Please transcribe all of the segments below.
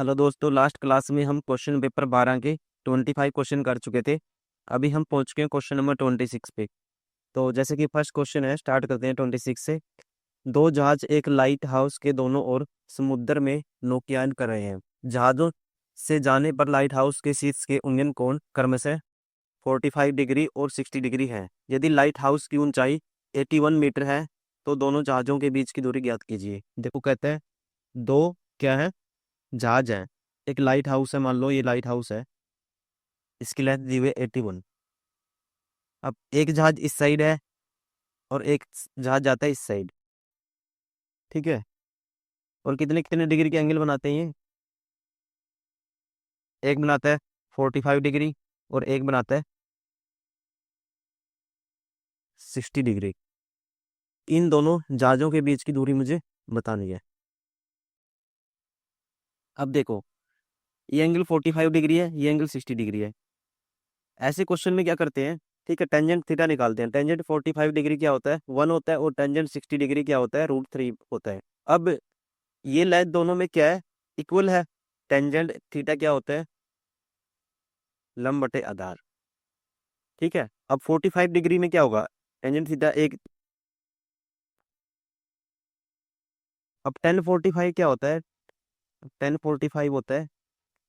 Hello दोस्तों, last class में हम क्वेश्चन पेपर 12 के 25 क्वेश्चन कर चुके थे। अभी हम पहुंच गए क्वेश्चन नंबर 26 पे। तो जैसे कि फर्स्ट क्वेश्चन है, स्टार्ट करते हैं 26 से। दो जहाज एक लाइट हाउस के दोनों ओर समुद्र में नौकायन कर रहे हैं। जहाजों से जाने पर लाइट हाउस के शीर्ष के उन्नयन कोण क्रमशः 45 डिग्री और 60 डिग्री है। यदि लाइट हाउस की ऊंचाई 81 मीटर है तो दोनों जहाजों के बीच की दूरी ज्ञात कीजिए। देखो, कहते हैं दो क्या है, जहाज है। एक लाइट हाउस है, मान लो ये लाइट हाउस है, इसकी लेंथ दी हुई है 81। अब एक जहाज इस साइड है और एक जहाज जाता है इस साइड, ठीक है। और कितने कितने डिग्री के एंगल बनाते हैं ये? एक बनाता है 45 डिग्री और एक बनाता है 60 डिग्री। इन दोनों जहाजों के बीच की दूरी मुझे बतानी है। अब देखो, ये एंगल 45 डिग्री है, ये एंगल 60 डिग्री है। ऐसे क्वेश्चन में क्या करते हैं, ठीक है, टेंजेंट थीटा निकालते हैं। टेंजेंट 45 डिग्री क्या होता है, 1 होता है, और टेंजेंट 60 डिग्री क्या होता है, √3 होता है। अब ये लेंथ दोनों में क्या है, इक्वल है। टेंजेंट थीटा क्या होता है, लंब बटे आधार, ठीक है। अब 45 डिग्री में क्या होगा, टेंजेंट थीटा एक। अब 1045 क्या होता है, 1045 होता है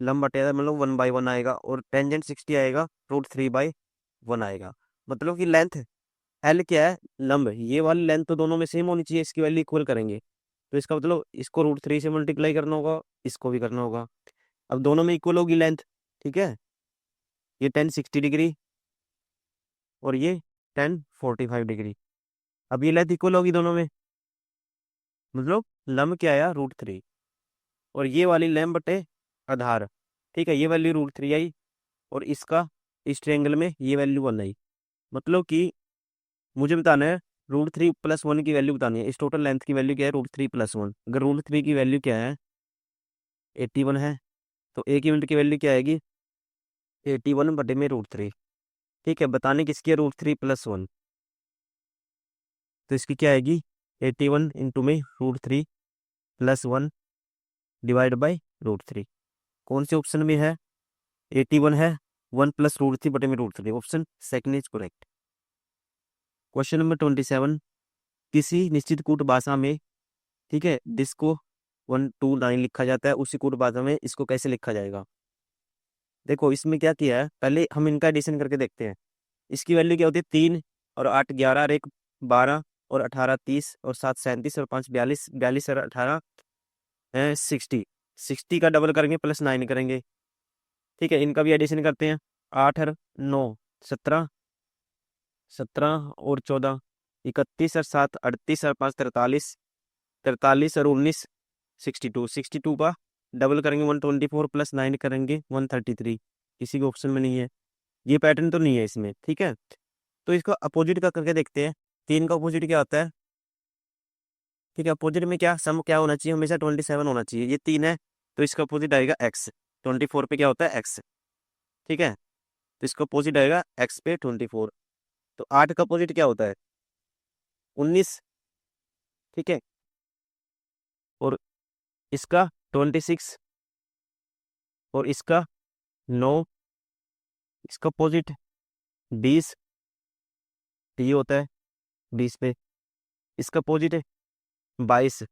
लंब बटे आधार, मतलब 1/1 आएगा, और टेंजेंट 60 आएगा, √3/1 आएगा। मतलब कि लेंथ एल क्या है, लंब। ये वाली लेंथ तो दोनों में सेम होनी चाहिए, इसकी वैल्यू इक्वल करेंगे। तो इसका मतलब इसको √3 से मल्टीप्लाई करना होगा, इसको भी करना होगा। अब दोनों में इक्वल होगी लेंथ, ठीक है। ये 1060 डिग्री और ये 1045 डिग्री। अब ये लेंथ इक्वल होगी दोनों में, मतलब लंब क्या आया, √3। और ये वाली लंब बटे आधार, ठीक है, ये वैल्यू √3 आई, और इसका इस ट्रायंगल में ये वैल्यू 1 आई। मतलब कि मुझे बताना है √3 + 1 की वैल्यू बतानी है। इस टोटल लेंथ की वैल्यू क्या है, √3 + 1। अगर √3 की वैल्यू क्या है, 81 है, तो एक यूनिट की वैल्यू क्या आएगी, 81 बटे में √3। ठीक है, बताने किसकी है, √3 + 1। तो इसकी क्या आएगी, 81 इंटू में √3 + 1 डिवाइड बाई √3। कौन से ऑप्शन में है, 81 है, 1 + √3 बटे में √3। Option second is correct. Question number 27। किसी निश्चित कूट भाषा में, ठीक है, जिसको 129 लिखा जाता है, उसी कूट भाषा में इसको कैसे लिखा जाएगा। देखो, इसमें क्या किया है, पहले हम इनका एडिशन करके देखते हैं। इसकी वैल्यू क्या होती है, 3 और 8 11 और 1 12 और 18 30 और 7 37 और 5 42 42 और 18 60। 60 का डबल करेंगे, +9 करेंगे, ठीक है। इनका भी एडिशन करते हैं। 8 और 9 17, 17 और 14 31 और 7 38 और 5 43, 43 और 19 62। 62 का डबल करेंगे 124, +9 करेंगे 133। किसी के ऑप्शन में नहीं है, ये पैटर्न तो नहीं है इसमें, ठीक है। तो इसको अपोजिट का करके देखते हैं। 3 का अपोजिट क्या होता है, ठीक है। अपोजिट में क्या सम क्या होना चाहिए, हमेशा 27 होना चाहिए। ये 3 है तो इसका अपोजिट आएगा x। 24 पे क्या होता है, x, ठीक है। तो इसका अपोजिट आएगा x पे 24। तो 8 का अपोजिट क्या होता है, 19, ठीक है। और इसका 26 और इसका 9, इसका अपोजिट 20, टी होता है 20 पे। इसका अपोजिट है 22,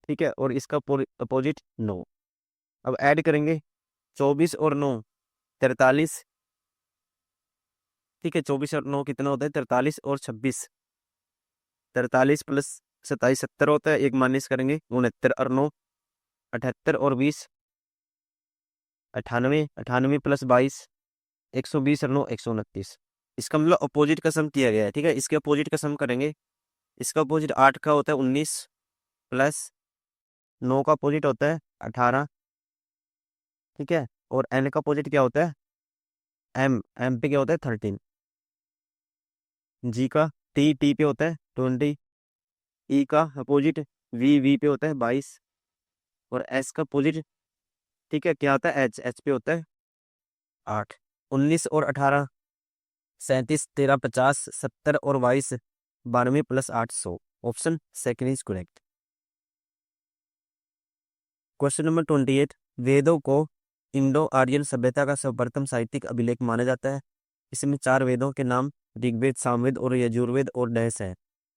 ठीक है। और इसका अपोजिट 9। अब ऐड करेंगे 24 और 9 43, ठीक है। 24 और 9 कितना होता है, 43 और 26, 43 + 27 70 होता है। एक माइनस करेंगे 69 और 9 78 और 20 98, 98 + 22 120 और 9 129। इसका मतलब अपोजिट का सम किया गया है, ठीक है। इसके अपोजिट का सम करेंगे। इसका अपोजिट 8 का होता है 19 प्लस 9 का अपोजिट होता है 18, ठीक है। और एन का अपोजिट क्या होता है, एम, एम पे क्या होता है 13। जी का टी पे होता है 20। ई का अपोजिट वी पे होता है 22। और एस का अपोजिट, ठीक है, क्या होता है, एच पे होता है 8। 19 और 18 37 13 50 70 और 22 92 + 8 100। Option second is correct. Question number 28। वेदों को इंडो आर्यन सभ्यता का सर्वप्रथम साहित्यिक अभिलेख माना जाता है। इसमें 4 वेदों के नाम ऋग्वेद, सामवेद और यजुर्वेद और डैश है।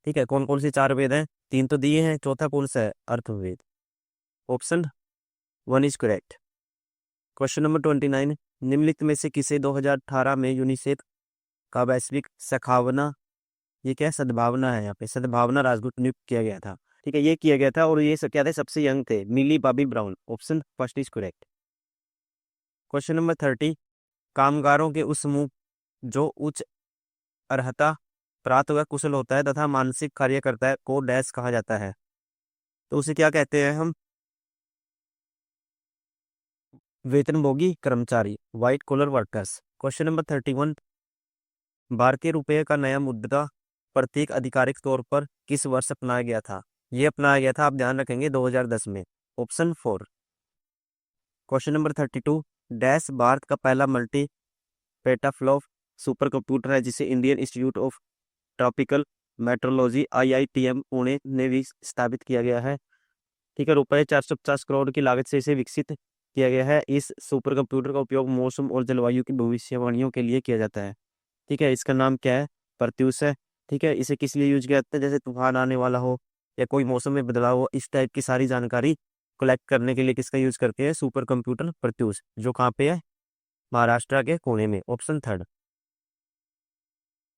ठीक है, कौन कौन से 4 वेद हैं? 3 तो दिए हैं, चौथा कौन सा है? Atharvaveda. Option 1 is correct. Question number 29, निम्नलिखित में से किसे 2018 में यूनिसेफ का वैश्विक सद्भावना, ये क्या है? सद्भावना है, यहाँ पे सद्भावना राजदूत नियुक्त किया गया था। ठीक है, ये किया गया था और ये क्या थे? सबसे यंग थे, Millie Bobby Brown. Option first is correct. Question number 30, कामगारों के उस समूह जो उच्च अर्हता प्राप्त व कुशल होता है तथा मानसिक कार्य करता है को डैश कहा जाता है। तो उसे क्या कहते हैं हम? वेतनभोगी कर्मचारी, white collar workers. Question number 31, भारतीय रुपये का नया मुद्रा प्रतीक आधिकारिक तौर पर किस वर्ष अपनाया गया था? ये अपनाया गया था, आप ध्यान रखेंगे, 2010 में। Option 4। Question number 32, dash Bharat का पहला मल्टी पेटाफ्लॉप सुपर कंप्यूटर है जिसे Indian institute of tropical metrology IITM Pune ने भी स्थापित किया गया है। ठीक है, रुपये 450 करोड़ की लागत से इसे विकसित किया गया है। इस सुपर कंप्यूटर का उपयोग मौसम और जलवायु की भविष्यवाणियों के लिए किया जाता है। ठीक है, इसका नाम क्या है? प्रत्यूष है। ठीक है, इसे किस लिए यूज किया जाता है? जैसे तूफान आने वाला हो या कोई मौसम में बदलाव हो, इस टाइप की सारी जानकारी कलेक्ट करने के लिए किसका यूज करते हैं? सुपर कंप्यूटर प्रत्यूष, जो कहाँ पे है? महाराष्ट्र के पुणे में। ऑप्शन 3।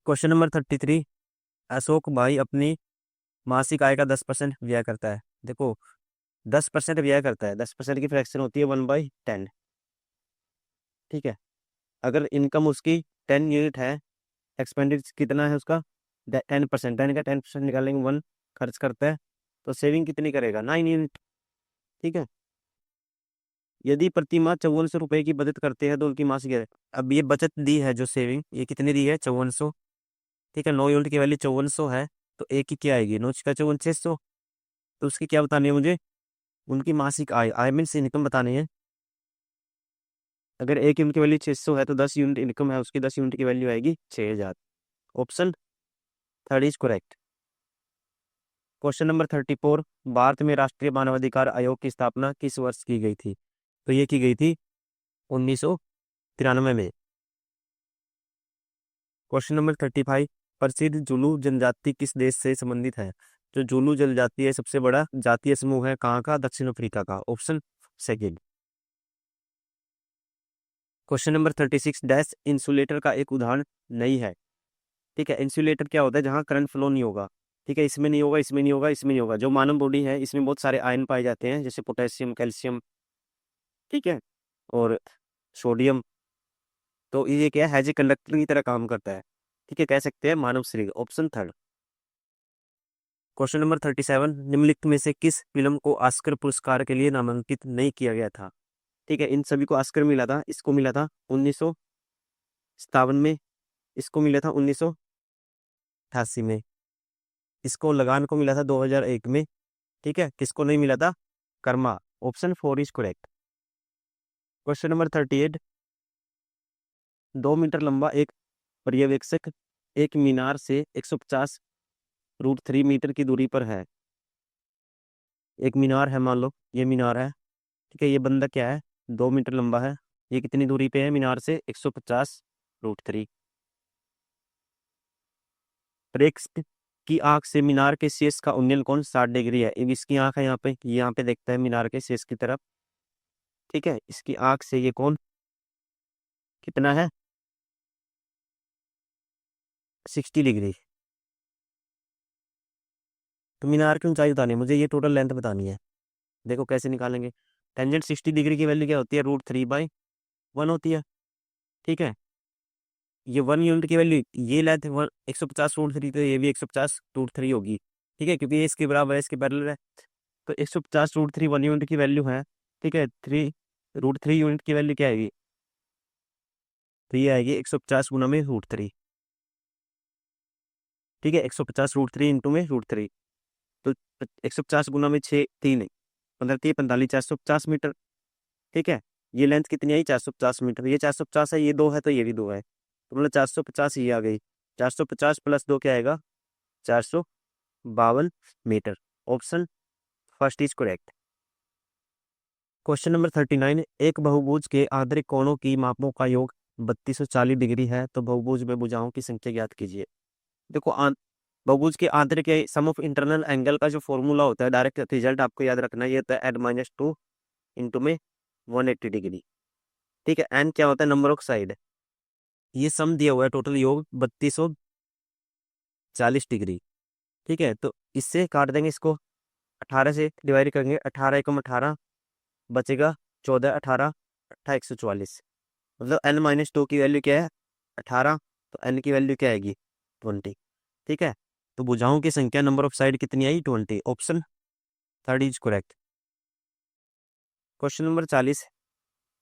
क्वेश्चन नंबर 33, अशोक भाई अपनी मासिक आय का 10% व्यय करता है। देखो, 10% व्यय करता है, 10% की फ्रैक्शन होती है 1/10। ठीक है, अगर इनकम उसकी 10 यूनिट है, एक्सपेंडिचर कितना है उसका? 10%। 10 का 10% निकालेंगे, 1 खर्च करता है, तो सेविंग कितनी करेगा? 9 यूनिट। ठीक है, यदि प्रति माह 5400 रुपये की बचत करते हैं तो उनकी मासिक आय, अब ये बचत दी है जो सेविंग, ये कितनी दी है? 5400। ठीक है, 9 यूनिट की वैल्यू 5400 है, तो एक की क्या आएगी? 9 का 54, 600। तो उसकी क्या बतानी है मुझे? उनकी मासिक आय, आय मीन्स इनकम बतानी है। अगर एक यूनिट की वैल्यू 600 है तो 10 यूनिट इनकम है उसकी, 10 यूनिट की वैल्यू आएगी 6000। Option 3 is correct. Question number 34, Bharat में राष्ट्रीय मानवाधिकार आयोग की स्थापना किस वर्ष की गई थी? तो ये की गई थी 1993 में। क्वेश्चन नंबर 35, प्रसिद्ध जुलू जनजाति किस देश से संबंधित है? जो जुलू जनजाति है सबसे बड़ा जातीय समूह है, कहाँ का? दक्षिण अफ्रीका का। Option second. Question number 36, dash insulator का एक उदाहरण नहीं है। ठीक है, इंसुलेटर क्या होता है? जहाँ करंट फ्लो नहीं होगा। ठीक है, इसमें नहीं होगा, इसमें नहीं होगा, इसमें नहीं होगा। जो मानव बॉडी है इसमें बहुत सारे आयन पाए जाते हैं, जैसे पोटेशियम, कैल्शियम, ठीक है, और सोडियम। तो ये क्या है? एज ए कंडक्टर की तरह काम करता है। ठीक है, कह सकते हैं मानव शरीर। ऑप्शन 3। क्वेश्चन नंबर 37, निम्नलिखित में से किस फिल्म को ऑस्कर पुरस्कार के लिए नामांकित नहीं किया गया था? ठीक है, इन सभी को ऑस्कर मिला था। इसको मिला था 1957 में, इसको मिला था 1988 में, इसको लगान को मिला था 2001 में। ठीक है, किसको नहीं मिला था? Karma. Option 4 is correct. Question number 38, 2 metre लंबा एक पर्यवेक्षक एक मीनार से 150√3 मीटर की दूरी पर है। एक मीनार है, मान लो ये मीनार है। ठीक है, ये बंदा क्या है? 2 मीटर लंबा है। ये कितनी दूरी पे है मीनार से? 150√3। प्रेक्षक की आंख से मीनार के शीर्ष का उन्नयन कोण 60 डिग्री है। अब इसकी आंख है यहाँ पे, ये यहाँ पे देखता है मीनार के शीर्ष की तरफ। ठीक है, इसकी आंख से ये कोण कितना है? 60 डिग्री। तो मीनार की ऊंचाई बतानी है मुझे, ये टोटल लेंथ बतानी है। देखो कैसे निकालेंगे। टेंजेंट 60 डिग्री की वैल्यू क्या होती है? √3/1 होती है। ठीक है, ये 1 यूनिट की वैल्यू, ये लेंथ 150√3, तो ये भी 150√3 होगी। ठीक है, क्योंकि ये इसके बराबर है, इसके पैरेलल है। तो 150√3 1 यूनिट की वैल्यू है। ठीक है, 3√3 यूनिट की वैल्यू क्या आएगी? तो ये आएगी 150 गुना में √3। ठीक है, 150√3 इंटू में √3, तो 150 गुना में 6, 3, 15, 3, 45, 450 मीटर। ठीक है, ये लेंथ कितनी आई? 450 मीटर। ये 450 है, ये 2 है, तो ये भी 2 है, तो मतलब 450 ये आ गई। 450 + 2 क्या आएगा? 452 metre. Option first is correct. Question number 39, एक बहुभुज के आंतरिक कोणों की मापों का योग 3240 डिग्री है, तो बहुभुज में भुजाओं की संख्या ज्ञात कीजिए। देखो बहुभुज के आंतरिक सम ऑफ इंटरनल एंगल का जो फॉर्मूला होता है, डायरेक्ट रिजल्ट आपको याद रखना है, ये होता है n-2 इंटू में 180 डिग्री। ठीक है, n क्या होता है, नंबर ऑफ साइड। ये सम दिया हुआ है, टोटल योग 3240 डिग्री। ठीक है, तो इससे काट देंगे इसको, 18 से डिवाइड करेंगे, 18 एकम 18 बचेगा 14, 18 144, मतलब n-2 की वैल्यू क्या है 18, तो n की वैल्यू क्या आएगी 20। ठीक है, तो भुजाओं की संख्या नंबर ऑफ साइड कितनी आई 20, option third is correct. Question number 40,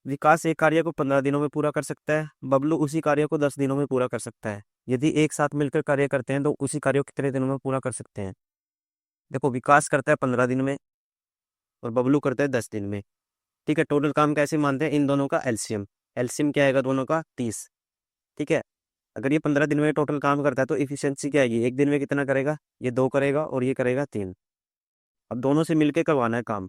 विकास एक कार्य को 15 दिनों में पूरा कर सकता है, बबलू उसी कार्य को 10 दिनों में पूरा कर सकता है। यदि एक साथ मिलकर कार्य करते हैं तो उसी कार्य को कितने दिनों में पूरा कर सकते हैं। देखो, विकास करता है 15 दिन में और बबलू करता है 10 दिन में। ठीक है, टोटल काम कैसे मानते हैं, इन दोनों का एलसीएम। एलसीएम क्या आएगा दोनों का 30। ठीक है, अगर ये 15 दिन में टोटल काम करता है तो इफिशियंसी क्या आएगी, एक दिन में कितना करेगा, ये 2 करेगा और ये करेगा 3। अब दोनों से मिलके करवाना है काम।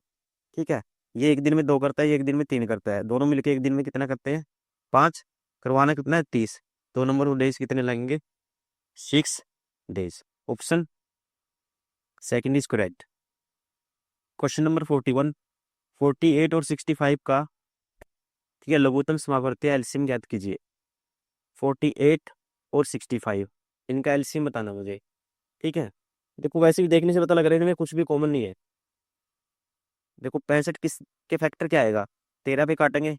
ठीक है, ये एक दिन में 2 करता है, ये एक दिन में 3 करता है, दोनों मिलके एक दिन में कितना करते हैं 5, करवाना कितना है 30, 2 नंबर ऑफ डेज कितने लगेंगे 6 days, option second is correct. Question number 41, 48 और 65 का, ठीक है, लघुत्तम समावर्ती एलसीएम ज्ञात कीजिए। 48 और 65, इनका एलसीएम बताना मुझे। ठीक है, देखो वैसे भी देखने से पता लग रहा है इनमें कुछ भी कॉमन नहीं है। देखो 65 किस के फैक्टर क्या आएगा, 13 पे काटेंगे,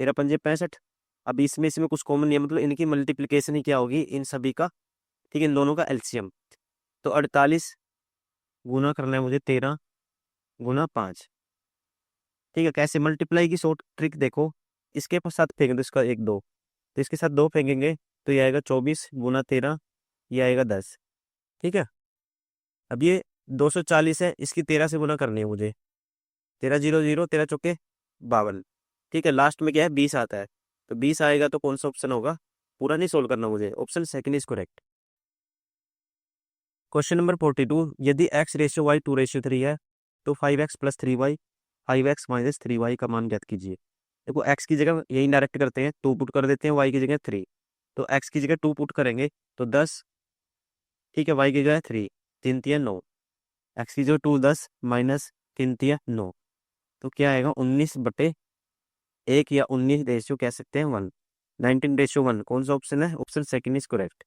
13 पंजे 65। अब इसमें कुछ कॉमन नहीं है, मतलब इनकी मल्टीप्लीकेशन ही क्या होगी इन सभी का। ठीक है, इन दोनों का एलसीएम, तो 48 गुना करना है मुझे 13 गुना 5। ठीक है, कैसे मल्टीप्लाई की शॉर्ट ट्रिक देखो, इसके साथ फेंक दो इसका 1 2, तो इसके साथ 2 फेंकेंगे तो ये आएगा 24 गुना 13, ये आएगा 10। ठीक है, अब ये 240 है, इसकी 13 से गुना करनी है मुझे, 13 0 0, 13 चौके 52। ठीक है, लास्ट में क्या है 20 आता है, तो 20 आएगा तो कौन सा ऑप्शन होगा, पूरा नहीं सोल्व करना मुझे, option second is correct. Question number 42, यदि x/y 2/3 है तो 5x + 3y 5x - 3y का मान ज्ञात कीजिए। देखो x की जगह यही डायरेक्ट करते हैं, 2 पुट कर देते हैं, y की जगह 3, तो x की जगह 2 पुट करेंगे तो 10। ठीक है, y की जगह 3, 3 तिया 9, x की जगह 2 10 माइनस 3 तिया 9, तो क्या आएगा 19/1 या 19 रेशियो कह सकते हैं 1, 19/1। कौन सा ऑप्शन है, option second is correct.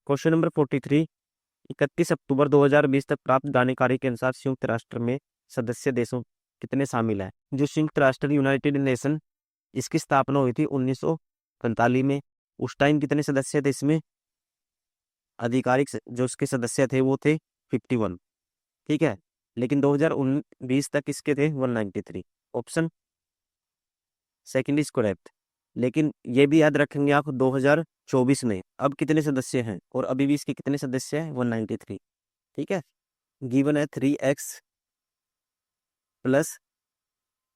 Question number 43, 31 अक्टूबर 2020 तक प्राप्त जानकारी के अनुसार संयुक्त राष्ट्र में सदस्य देशों कितने शामिल हैं। जो संयुक्त राष्ट्र यूनाइटेड नेशन, इसकी स्थापना हुई थी 1945 में। उस टाइम कितने सदस्य थे इसमें, आधिकारिक जो उसके सदस्य थे वो थे 51। ठीक है, लेकिन 2020 तक इसके थे 193, ऑप्शन सेकंड इज करेक्ट। लेकिन ये भी याद रखेंगे आप 2024 में अब कितने सदस्य हैं, और अभी भी इसके कितने सदस्य हैं 193। ठीक है, गिवन है 3x प्लस,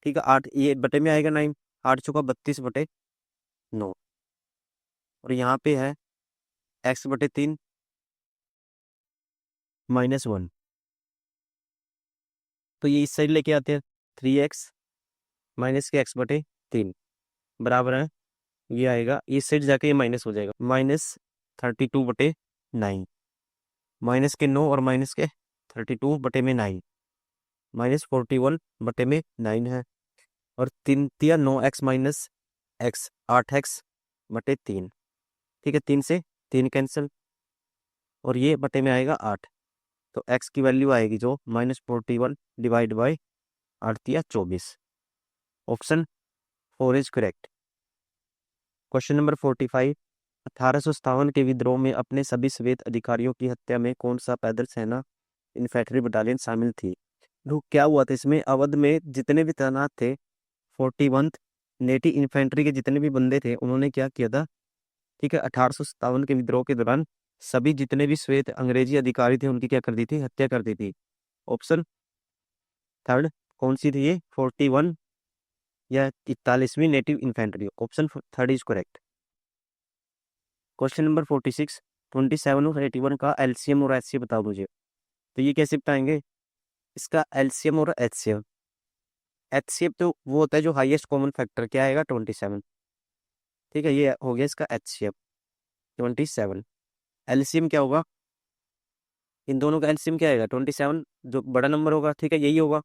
ठीक है 8, ये बटे में आएगा 9, 8 चौका 32/9, और यहाँ पे है x/3 -1, तो ये इस साइड लेके आते हैं 3x माइनस के x/3 बराबर है, ये आएगा इस साइड जाके ये माइनस हो जाएगा, -32/9, माइनस के 9 और माइनस के 32/9, -41/9 है, और 3 तिया 9x माइनस x 8x/3। ठीक है, 3 से 3 कैंसिल और ये बटे में आएगा 8, तो x की वैल्यू आएगी जो -41 डिवाइड बाई 8 तिया 24, option 4 is correct. Question number 45, 1857 के विद्रोह में अपने सभी श्वेत अधिकारियों की हत्या में कौन सा पैदल सेना इन्फेंट्री बटालियन शामिल थी। तो क्या हुआ था इसमें, अवध में जितने भी तैनात थे 41 नेटिव इन्फेंट्री के जितने भी बंदे थे उन्होंने क्या किया था। ठीक है, 1857 के विद्रोह के दौरान सभी जितने भी श्वेत अंग्रेजी अधिकारी थे उनकी क्या कर दी थी, हत्या कर दी थी, ऑप्शन थर्ड कौन सी थी ये 41 या 41वीं native infantry, option third is correct. Question number 46, 27 और 81 का एलसीएम और एचसीएफ बताओ मुझे। तो ये कैसे बताएंगे, इसका एलसीएम और एचसीएफ। एचसीएफ तो वो होता है जो हाईएस्ट कॉमन फैक्टर, क्या आएगा 27। ठीक है, ये हो गया इसका एचसीएफ 27। एलसीएम क्या होगा, इन दोनों का एलसीएम क्या आएगा 27, जो बड़ा नंबर होगा, ठीक है यही होगा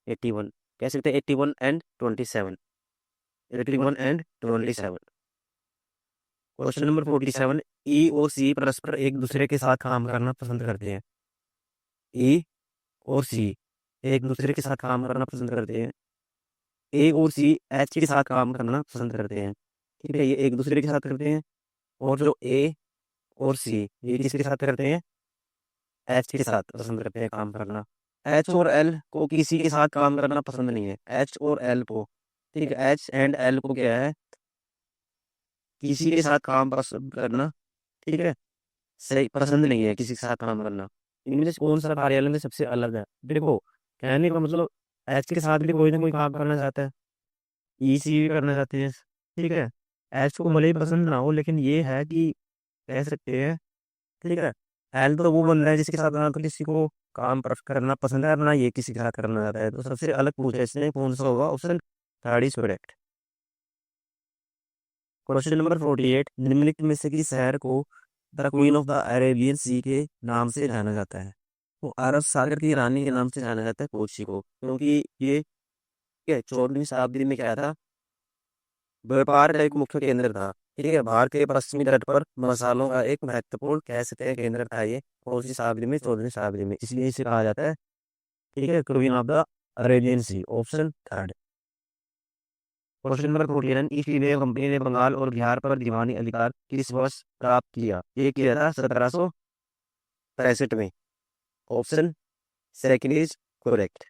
81। कह सकते हैं 81 एंड 27, 81 एंड 27। क्वेश्चन नंबर 47, ई और सी परस्पर एक दूसरे के साथ काम करना पसंद करते हैं। ई और सी एक दूसरे के साथ काम करना पसंद करते हैं। ए और सी एच के साथ काम करना पसंद करते हैं। ठीक है, ये एक दूसरे के साथ करते हैं। और जो ए और सी ये किसके साथ करते हैं, एच के साथ पसंद करते हैं काम करना। एच और एल को किसी के साथ काम करना पसंद नहीं है, एच और एल को। ठीक है, एच एंड एल को क्या है, किसी के साथ काम पसंद करना, ठीक है, सही पसंद नहीं है किसी के साथ काम करना। इनमें से कौन सा कार्यालय में सबसे अलग है, देखो कहने का मतलब एच के साथ भी कोई ना कोई काम करना चाहता है, ई सी भी करना चाहते हैं। ठीक है, एच को भले ही पसंद ना हो, लेकिन ये है कि कह सकते हैं। ठीक है, एल तो वो बंदा है जिसके साथ ना तो किसी को काम करना पसंद है, ना ये किसी के साथ करना चाहता है। तो सबसे अलग पूछा है इसने, कौन सा होगा, option third is correct. Question number 48, निम्नलिखित में से किस शहर को the queen of the Arabian sea के नाम से जाना जाता है। वो अरब सागर की रानी के नाम से जाना जाता है कोची को, क्योंकि ये 14वीं शताब्दी में क्या था, व्यापार का एक मुख्य केंद्र था। ठीक है, भारत के पश्चिमी तट पर मसालों का एक महत्वपूर्ण कह सकते हैं केंद्र था ये, कौन सी शताब्दी में, 14वीं शताब्दी में, इसलिए इसे कहा जाता है, ठीक है, queen of the Arabian sea, option third. Question number 49, East India Company ने बंगाल और बिहार पर दीवानी अधिकार किस वर्ष प्राप्त किया, ये किया था 1763 में, option second is correct.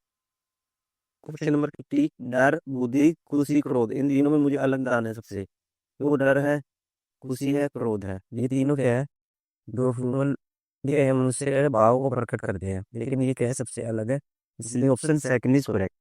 Question number 50, डर, बुद्धि, खुशी, क्रोध, इन तीनों में मुझे अलग बताना है सबसे। वो डर है, खुशी है, क्रोध है, ये तीनों क्या है, जो ह्यूमन ये है, मनुष्य के भाव को प्रकट करते हैं, लेकिन ये क्या है, सबसे अलग है, इसलिए ऑप्शन सेकंड इज करेक्ट।